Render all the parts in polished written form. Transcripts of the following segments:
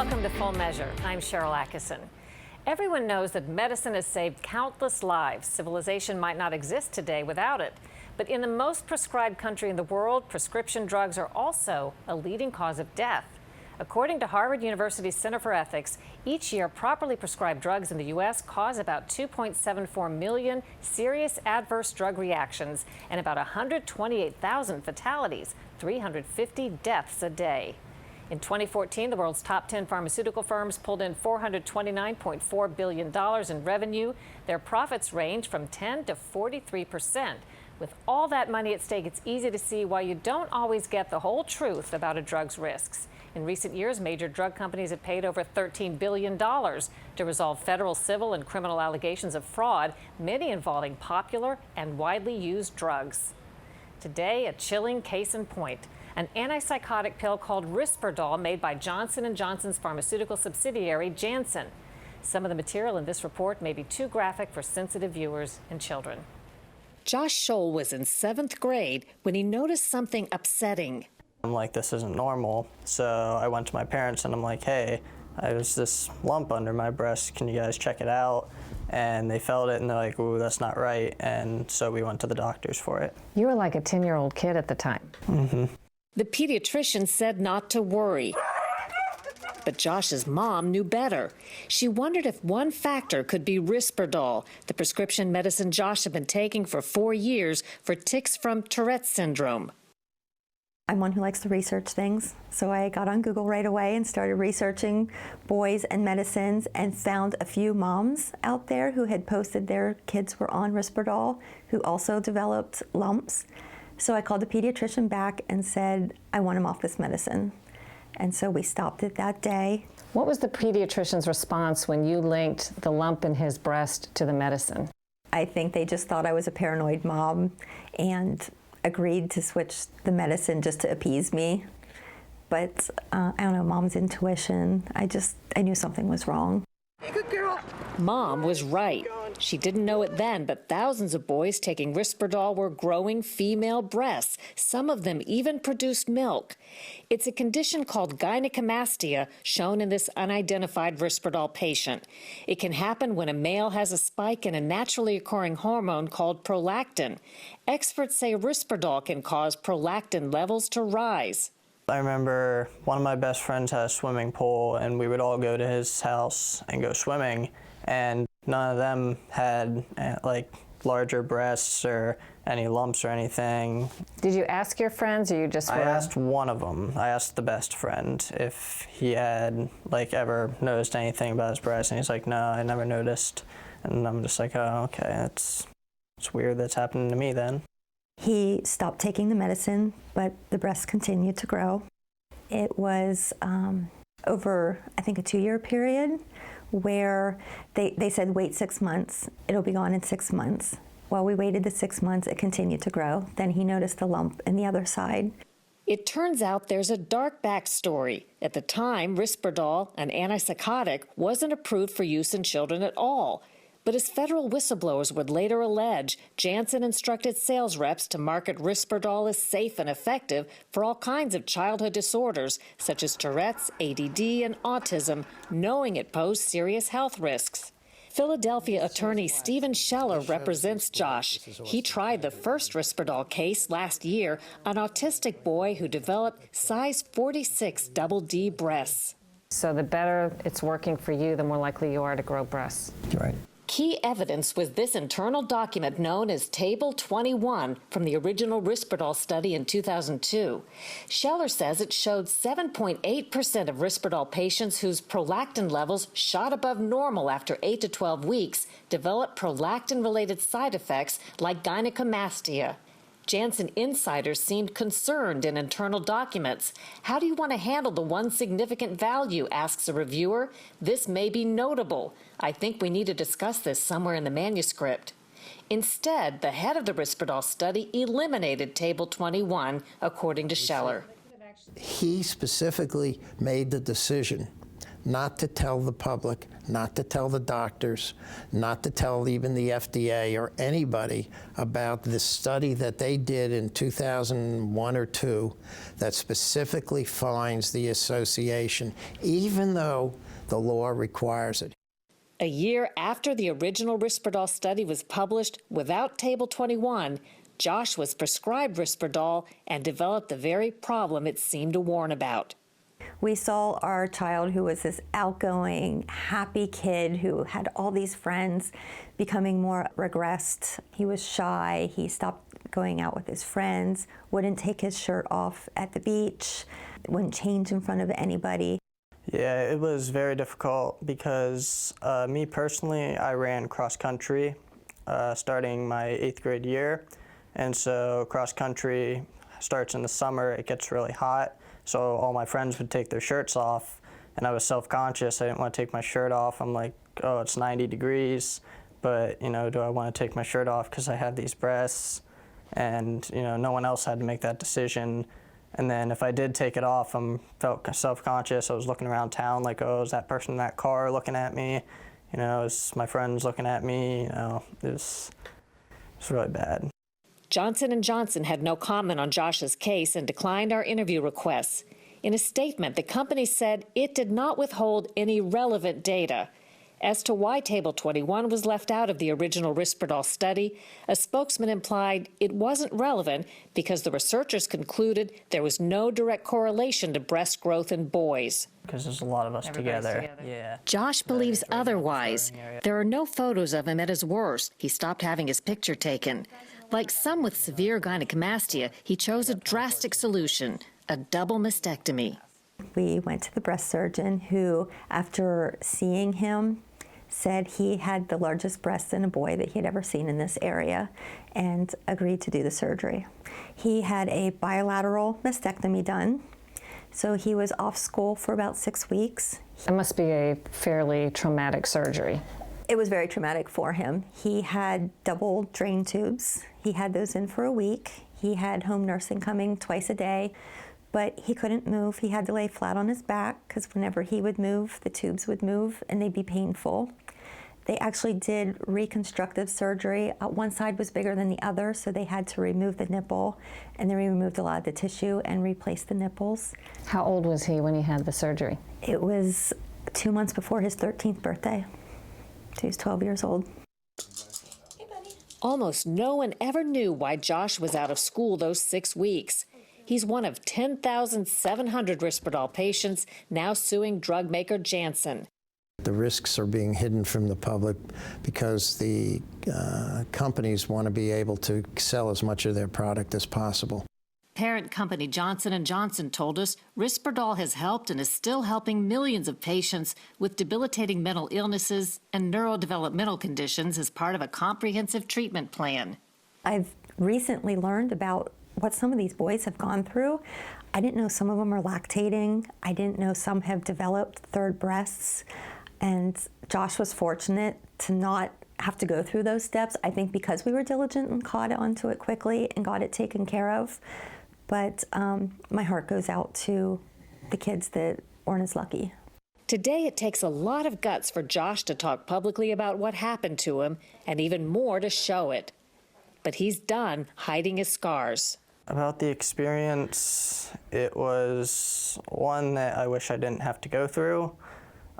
Welcome to Full Measure. I'm Sharyl Attkisson. Everyone knows that medicine has saved countless lives. Civilization might not exist today without it. But in the most prescribed country in the world, prescription drugs are also a leading cause of death. According to Harvard University's Center for Ethics, each year properly prescribed drugs in the U.S. cause about 2.74 million serious adverse drug reactions and about 128,000 fatalities, 350 deaths a day. In 2014, the world's top 10 pharmaceutical firms pulled in $429.4 billion in revenue. Their profits range from 10 to 43%. With all that money at stake, it's easy to see why you don't always get the whole truth about a drug's risks. In recent years, major drug companies have paid over $13 billion to resolve federal, civil, and criminal allegations of fraud, many involving popular and widely used drugs. Today, a chilling case in point. An anti-psychotic pill called Risperdal made by Johnson & Johnson's pharmaceutical subsidiary, Janssen. Some of the material in this report may be too graphic for sensitive viewers and children. Josh Scholl was in 7th grade when he noticed something upsetting. I'm like, this isn't normal. So I went to my parents and I'm like, hey, there's this lump under my breast. Can you guys check it out? And they felt it and they're like, ooh, that's not right. And so we went to the doctors for it. You were like a 10-year-old kid at the time. Mm-hmm. The pediatrician said not to worry. But Josh's mom knew better. She wondered if one factor could be Risperdal, the prescription medicine Josh had been taking for 4 years for tics from Tourette's syndrome. I'm one who likes to research things, so I got on Google right away and started researching boys and medicines and found a few moms out there who had posted their kids were on Risperdal who also developed lumps. So I called the pediatrician back and said, I want him off this medicine. And so we stopped it that day. What was the pediatrician's response when you linked the lump in his breast to the medicine? I think they just thought I was a paranoid mom and agreed to switch the medicine just to appease me. But I don't know, mom's intuition, I knew something was wrong. Hey, good girl. Mom was right. She didn't know it then, but thousands of boys taking Risperdal were growing female breasts. Some of them even produced milk. It's a condition called gynecomastia, shown in this unidentified Risperdal patient. It can happen when a male has a spike in a naturally occurring hormone called prolactin. Experts say Risperdal can cause prolactin levels to rise. I remember one of my best friends had a swimming pool and we would all go to his house and go swimming, and none of them had like larger breasts or any lumps or anything. Did you ask your friends, or you just were? I asked one of them. I asked the best friend if he had like ever noticed anything about his breast, and he's like, no, I never noticed. And I'm just like, oh, okay, it's weird that's happening to me then. He stopped taking the medicine, but the breasts continued to grow. It was over, I think, a 2-year period where they said, wait 6 months, it'll be gone in 6 months. While we waited the 6 months, it continued to grow. Then he noticed a lump in the other side. It turns out there's a dark backstory. At the time, Risperdal, an antipsychotic, wasn't approved for use in children at all. But as federal whistleblowers would later allege, Janssen instructed sales reps to market Risperdal as safe and effective for all kinds of childhood disorders, such as Tourette's, ADD, and autism, knowing it posed serious health risks. Philadelphia attorney Stephen Scheller represents Josh. He tried the first Risperdal case last year, an autistic boy who developed size 46 double D breasts. So the better it's working for you, the more likely you are to grow breasts. Right. Key evidence was this internal document known as Table 21 from the original Risperdal study in 2002. Scheller says it showed 7.8% of Risperdal patients whose prolactin levels shot above normal after 8 to 12 weeks developed prolactin-related side effects like gynecomastia. Janssen insiders seemed concerned in internal documents. How do you want to handle the one significant value, asks a reviewer. This may be notable. I think we need to discuss this somewhere in the manuscript. Instead, the head of the Risperdal study eliminated Table 21, according to Scheller. He specifically made the decision not to tell the public, not to tell the doctors, not to tell even the FDA or anybody about this study that they did in 2001 or 2 that specifically finds the association, even though the law requires it. A year after the original Risperdal study was published without Table 21, Josh was prescribed Risperdal and developed the very problem it seemed to warn about. We saw our child, who was this outgoing, happy kid who had all these friends, becoming more regressed. He was shy. He stopped going out with his friends, wouldn't take his shirt off at the beach, wouldn't change in front of anybody. Yeah, it was very difficult because me personally, I ran cross country starting my 8th grade year. And so cross country starts in the summer, it gets really hot. So all my friends would take their shirts off, and I was self-conscious. I didn't want to take my shirt off. I'm like, oh, it's 90 degrees, but, you know, do I want to take my shirt off because I have these breasts? And, you know, no one else had to make that decision. And then if I did take it off, I felt self-conscious. I was looking around town like, oh, is that person in that car looking at me? You know, is my friends looking at me? You know, it was really bad. Johnson & Johnson had no comment on Josh's case and declined our interview requests. In a statement, the company said it did not withhold any relevant data. As to why Table 21 was left out of the original Risperdal study, a spokesman implied it wasn't relevant because the researchers concluded there was no direct correlation to breast growth in boys. Because there's a lot of us together. Yeah. Josh believes otherwise. There are no photos of him at his worst. He stopped having his picture taken. Like some with severe gynecomastia, he chose a drastic solution, a double mastectomy. We went to the breast surgeon who, after seeing him, said he had the largest breasts in a boy that he had ever seen in this area and agreed to do the surgery. He had a bilateral mastectomy done, so he was off school for about 6 weeks. It must be a fairly traumatic surgery. It was very traumatic for him. He had double drain tubes. He had those in for a week. He had home nursing coming twice a day, but he couldn't move. He had to lay flat on his back because whenever he would move, the tubes would move and they'd be painful. They actually did reconstructive surgery. One side was bigger than the other, so they had to remove the nipple, and then we removed a lot of the tissue and replaced the nipples. How old was he when he had the surgery? It was 2 months before his 13th birthday. So he was 12 years old. Almost no one ever knew why Josh was out of school those 6 weeks. He's one of 10,700 Risperdal patients now suing drug maker Janssen. The risks are being hidden from the public because the companies want to be able to sell as much of their product as possible. Parent company Johnson & Johnson told us Risperdal has helped and is still helping millions of patients with debilitating mental illnesses and neurodevelopmental conditions as part of a comprehensive treatment plan. I've recently learned about what some of these boys have gone through. I didn't know some of them are lactating. I didn't know some have developed third breasts. And Josh was fortunate to not have to go through those steps, I think because we were diligent and caught onto it quickly and got it taken care of. But my heart goes out to the kids that weren't as lucky. Today, it takes a lot of guts for Josh to talk publicly about what happened to him, and even more to show it. But he's done hiding his scars. About the experience, it was one that I wish I didn't have to go through.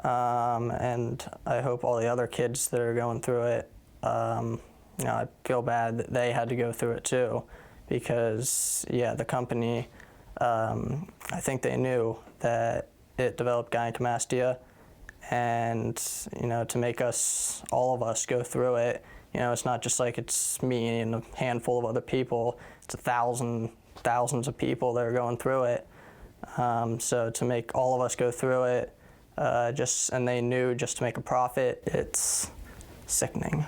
And I hope all the other kids that are going through it, you know, I feel bad that they had to go through it too. Because, yeah, the company, I think they knew that it developed gynecomastia, and, you know, to make us, all of us, go through it, you know, it's not just like it's me and a handful of other people, it's thousands of people that are going through it. So to make all of us go through it, and they knew just to make a profit, it's sickening.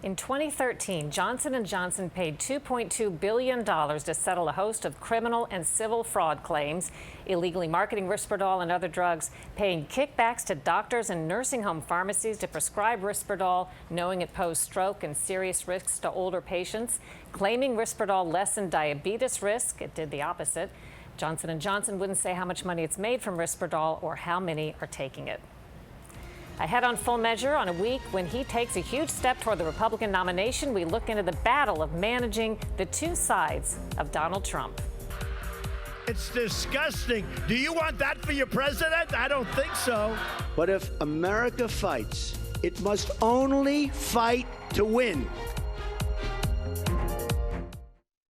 In 2013, Johnson & Johnson paid $2.2 billion to settle a host of criminal and civil fraud claims, illegally marketing Risperdal and other drugs, paying kickbacks to doctors and nursing home pharmacies to prescribe Risperdal, knowing it posed stroke and serious risks to older patients, claiming Risperdal lessened diabetes risk. It did the opposite. Johnson & Johnson wouldn't say how much money it's made from Risperdal or how many are taking it. Ahead on Full Measure, on a week when he takes a huge step toward the Republican nomination, we look into the battle of managing the two sides of Donald Trump. It's disgusting. Do you want that for your president? I don't think so. But if America fights, it must only fight to win.